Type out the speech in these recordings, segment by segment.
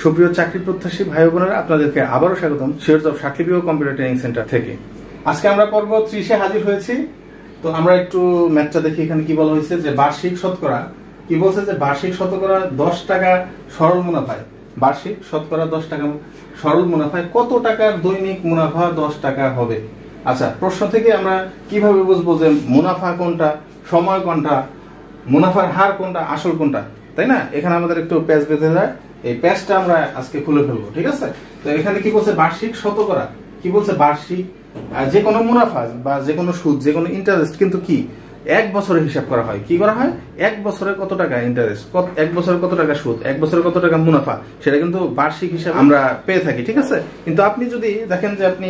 সুপ্রিয় চাকরি প্রত্যাশী ভাই বোনেরা, আপনাদেরকে আবারও স্বাগতম শিওর জব সাকিবিও কম্পিউটার ট্রেনিং সেন্টার থেকে। আজকে আমরা পর্ব 30-এ হাজির হয়েছি। তো আমরা একটু ম্যাথটা দেখি। এখানে কি বলা হয়েছে যে বার্ষিক শতকরা কি বলছে, যে বার্ষিক শতকরা 10 টাকা সরল মুনাফায়, বার্ষিক শতকরা 10 টাকা সরল মুনাফায় কত টাকার দৈনিক মুনাফা 10 টাকা হবে। আচ্ছা, প্রশ্ন থেকে আমরা কিভাবে বুঝবো যে মুনাফা কোনটা, সময় কোনটা, মুনাফার হার কোনটা, আসল কোনটা, তাই না? এখানে আমাদের একটু প্যাচ বেঁধে যায়। এই প্যাচটা আমরা আজকে খুলে ফেলবো, ঠিক আছে? তো এখানে কি বলছে, বার্ষিক শতকরা কি বলছে, বার্ষিক যে কোনো মুনাফা বা যে কোনো সুদ, যে কোনো ইন্টারেস্ট কিন্তু কি এক বছরে হিসাব করা হয়। কি করা হয়? এক বছরে কত টাকা ইন্টারেস্ট, এক বছরে কত টাকা সুদ, এক বছরে কত টাকা মুনাফা, সেটা কিন্তু বার্ষিক হিসাবে আমরা পেয়ে থাকি, ঠিক আছে? কিন্তু আপনি যদি দেখেন যে আপনি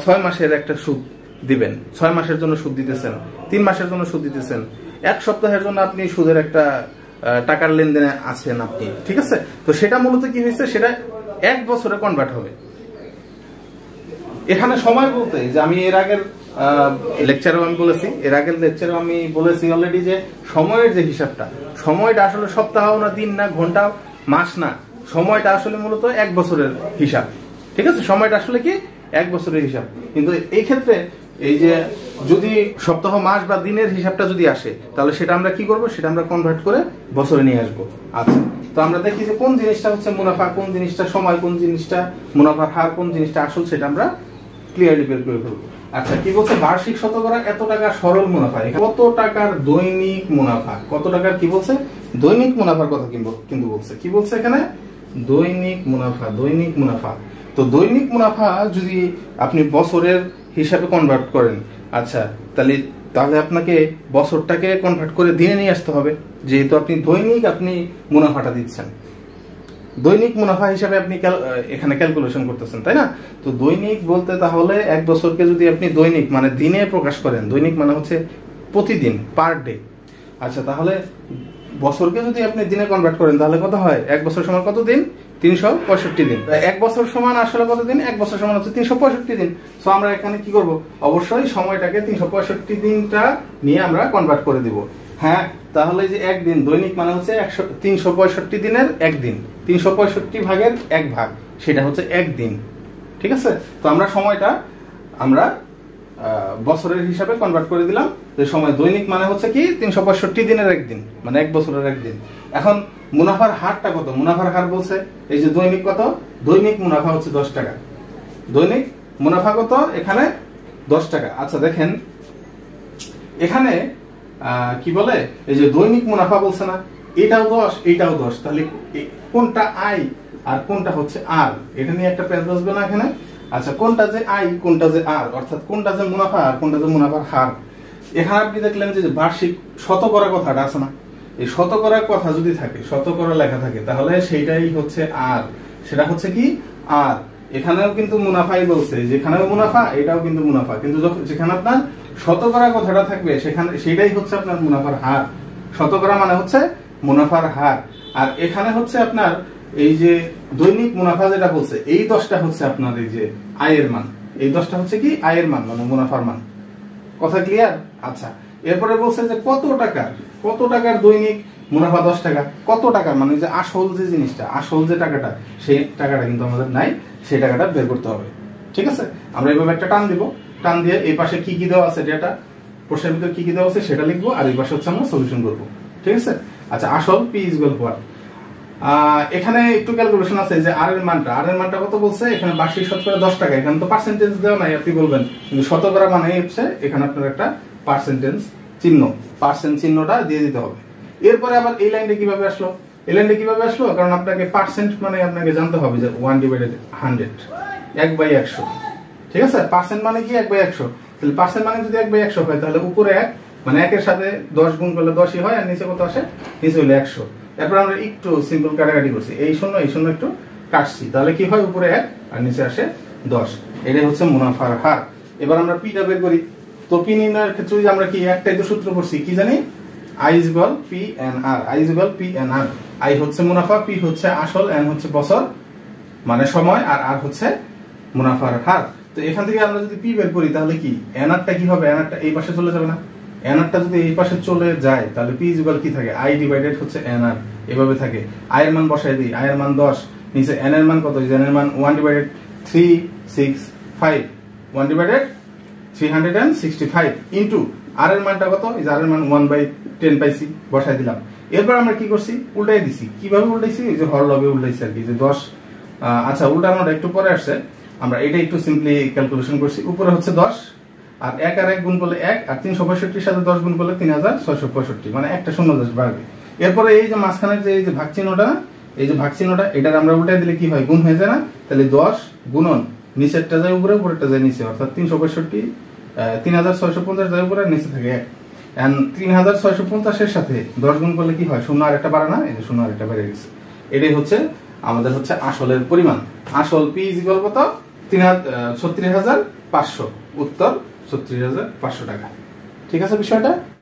6 মাসের একটা সুদ দিবেন, 6 মাসের জন্য সুদ দিতেছেন, 3 মাসের জন্য সুদ দিতেছেন, 1 সপ্তাহের জন্য আপনি সুদের একটা টাকার লেনদেনে আছেন আপনি, ঠিক আছে? তো সেটা মূলত কি হয়েছে, সেটা 1 বছরে কনভার্ট হবে। এখানে সময় বলতে যে আমি এর আগের লেকচারেও আমি বলেছি, অলরেডি যে সময়ের যে হিসাবটা, সময়টা আসলে সপ্তাহ না, দিন না, ঘন্টা, মাস না, সময়টা আসলে মূলত 1 বছরের হিসাব, ঠিক আছে? সময়টা আসলে কি 1 বছরের হিসাব। কিন্তু এই ক্ষেত্রে এই যে যদি সপ্তাহ, মাস বা দিনের হিসাবটা যদি আসে, তাহলে সেটা আমরা কি করব, সেটা আমরা কনভার্ট করে বছরে নিয়ে আসবো। আচ্ছা, তো আমরা দেখি যে কোন জিনিসটা হচ্ছে মুনাফা, কোন জিনিসটা সময়, কোন জিনিসটা মুনাফার হার, কোন জিনিসটা আসল, সেটা আমরা ক্লিয়ারলি বের করে ফেলবো। আচ্ছা, কি বলছে, বার্ষিক শতকরা এত টাকা সরল মুনাফা, কত টাকার দৈনিক মুনাফা, কত টাকার কি বলছে, দৈনিক মুনাফার কথা কিন্তু বলছে। কি বলছে এখানে, দৈনিক মুনাফা, দৈনিক মুনাফা। তো দৈনিক মুনাফা যদি আপনি বছরের হিসাবে কনভার্ট করেন, আচ্ছা, তাহলে আপনাকে বছরটাকে কনভার্ট করে দিনে নিয়ে আসতে হবে, যেহেতু আপনি দৈনিক আপনি মুনাফাটা দিচ্ছেন, দৈনিক মুনাফা হিসাবে আপনি এখানে ক্যালকুলেশন করতেছেন, তাই না? তো দৈনিক বলতে তাহলে 1 বছরকে যদি আপনি দৈনিক মানে দিনে প্রকাশ করেন, দৈনিক মানে হচ্ছে প্রতিদিন, পার ডে। আচ্ছা, তাহলে বছরকে যদি আপনি দিনে কনভার্ট করেন, তাহলে কত হয়? 1 বছর সমান কত দিন? 365 দিন। 1 বছর সমান আসলে কত দিন? 1 বছর সমান হচ্ছে 365 দিন। সো আমরা এখানে কি করব, অবশ্যই সময়টাকে 365 দিনটা নিয়ে আমরা কনভার্ট করে দিব। হ্যাঁ, তাহলে যে একদিন, দৈনিক মানে হচ্ছে 365 দিনের একদিন, 365 ভাগের 1 ভাগ, সেটা হচ্ছে একদিন, ঠিক আছে? তো আমরা সময়টা আমরা বছরের হিসাবে কনভার্ট করে দিলাম। যে সময় দৈনিক মানে হচ্ছে কি 365 দিনের একদিন, মানে 1 বছরের একদিন। এখন মুনাফার হারটা কত? মুনাফার হার বলছে এই যে দৈনিক কত, দৈনিক মুনাফা হচ্ছে 10 টাকা, দৈনিক মুনাফা কত এখানে? 10 টাকা। আচ্ছা, দেখেন এখানে কি বলে, এই যে দৈনিক মুনাফা বলছে না, এটাও 10, এটাও 10, তাহলে কোনটা আই আর কোনটা হচ্ছে আর, এটা নিয়ে একটা প্যাচ বসবে না এখানে? আচ্ছা, কোনটা যে আই, কোনটা যে আর, অর্থাৎ কোনটা যে মুনাফা আর কোনটা যে মুনাফার হার। এখানে আপনি দেখলেন যে বার্ষিক শতকরা কথাটা আছে না, এই শতকরার কথা যদি থাকে, শতকরা লেখা থাকে, তাহলে সেইটাই হচ্ছে আর, সেটা হচ্ছে কি আর। এখানেও কিন্তু মুনাফাই বলছে, যেখানেও মুনাফা, এটাও কিন্তু মুনাফা, কিন্তু যেখানে আপনার শতকরা কথাটা থাকবে, সেখানে সেটাই হচ্ছে আপনার মুনাফার হার। শতকরা মানে হচ্ছে মুনাফার হার। আর এখানে হচ্ছে আপনার এই যে দৈনিক মুনাফা যেটা বলছে, এই 10টা হচ্ছে আপনার এই যে আয়ের মান, এই 10টা হচ্ছে কি আয়ের মান, মানে মুনাফার মান। কথা ক্লিয়ার? আচ্ছা, এরপরে বলছে যে কত টাকার দৈনিক মুনাফা 10 টাকা, কত টাকার মানে যে আসল যে জিনিসটা, আসল যে টাকাটা, সেই টাকাটা কিন্তু আমাদের নাই, সেই টাকাটা বের করতে হবে, ঠিক আছে? আমরা এইভাবে একটা টান দিব, টান দিয়ে এই পাশে কি কি দেওয়া আছে, ডেটা প্রশ্নের ভিতরে কি কি দেওয়া আছে সেটা লিখবো, আর এই পাশে হচ্ছে আমরা সলিউশন করবো, ঠিক আছে? আচ্ছা, আসল পি ইজ ইকুয়াল টু আর। এখানে একটু ক্যালকুলেশন আছে যে আর এর মানটা কত বলছে, এখানে বার্ষিক শতকরা 10 টাকা, এখানে তো পার্সেন্টেজ দেওয়া নাই, আপনি বলবেন, কিন্তু শতকরা মানে হচ্ছে এখানে আপনার একটা পার্সেন্টেজ চিহ্ন, পার্সেন্ট চিহ্নটা দিয়ে দিতে হবে। এরপরে আবার এই লাইনটা কিভাবে আসলো, কারণ আপনাকে পার্সেন্ট মানে আপনাকে জানতে হবে যে 1/100, 1/100, ঠিক আছে? পার্সেন্ট মানে কি 1/100, তাহলে পার্সেন্ট মানে যদি 1/100 হয়, তাহলে উপরে 1 মানে 1 সাথে 10 গুণ করলে 10ই হয়, আর নিচে কত আসে, নিচে হলো 100। এরপর আমরা একটু সিম্পল কাটাকাটি করছি, এই শূন্য একটু কাটছি, তাহলে কি হয়, উপরে 1 আর নিচে আসে 10। এটাই হচ্ছে মুনাফার হার। এবার আমরা পিটা বের করি। তো পি নির্ণয়ের ক্ষেত্রে আমরা কি একটাই তো সূত্র করছি, কি জানি, I is equal P N R, I is equal P N R. I হচ্ছে মুনাফা, পি হচ্ছে আসল, এন হচ্ছে বছর মানে সময়, আর আর হচ্ছে মুনাফার হার। তো এখান থেকে আমরা যদি পি বের করি, তাহলে কি এন আরটা কি হবে, এন আরটা এই পাশে চলে যাবে না, এন আরটা যদি এই পাশে চলে যায়, তাহলে পি ইজ ইকুয়াল কি থাকে, আই ডিভাইডেড হচ্ছে এন আর, এভাবে থাকে। আয়ের মান বসাই দিই, আয়ের মান 10, নিচে n এর মান কত, n এর মান 1/365, 1/365 ইনটু r এর মানটা কত, এই r এর মান 1/10 পাইছি, বসাই দিলাম। এরপর আমরা কি করছি, উল্টাই দিছি। কিভাবে উল্টাইছি, এই যে হরলবে উল্টাইছি আর কি, যে 10, আচ্ছা উল্টানোটা একটু পরে আসছে, আমরা এটা একটু সিম্পলি ক্যালকুলেশন করছি। উপরে হচ্ছে 10, আর 1 আর 1 গুণ করলে 1, আর 365 সাথে 10 গুণ করলে 3665, মানে একটা শূন্য বাড়বে। এরপরে এই যে মাঝখানের যে এই যে ভাগ চিহ্নটা, এই যে ভাগ চিহ্নটা, এটার আমরা উল্টাই দিলে কি হয়, গুণ হয়ে যায় না? তাহলে 10 গুণন নিচেরটা যায় উপরে, উপরেরটা যায় নিচে, অর্থাৎ 365, 3650 যায় উপরে, নিচে থাকে 1। এন্ড 3650 এর সাথে 10 গুণ করলে কি হয়, শূন্য আর একটা বাড়ে না? এই যে শূন্য আর একটা বেড়ে গেছে। এটাই হচ্ছে আমাদের হচ্ছে আসলের পরিমাণ। আসল পি ইকুয়াল কত, 36,500, উত্তর 36,500 টাকা। ঠিক আছে বিষয়টা?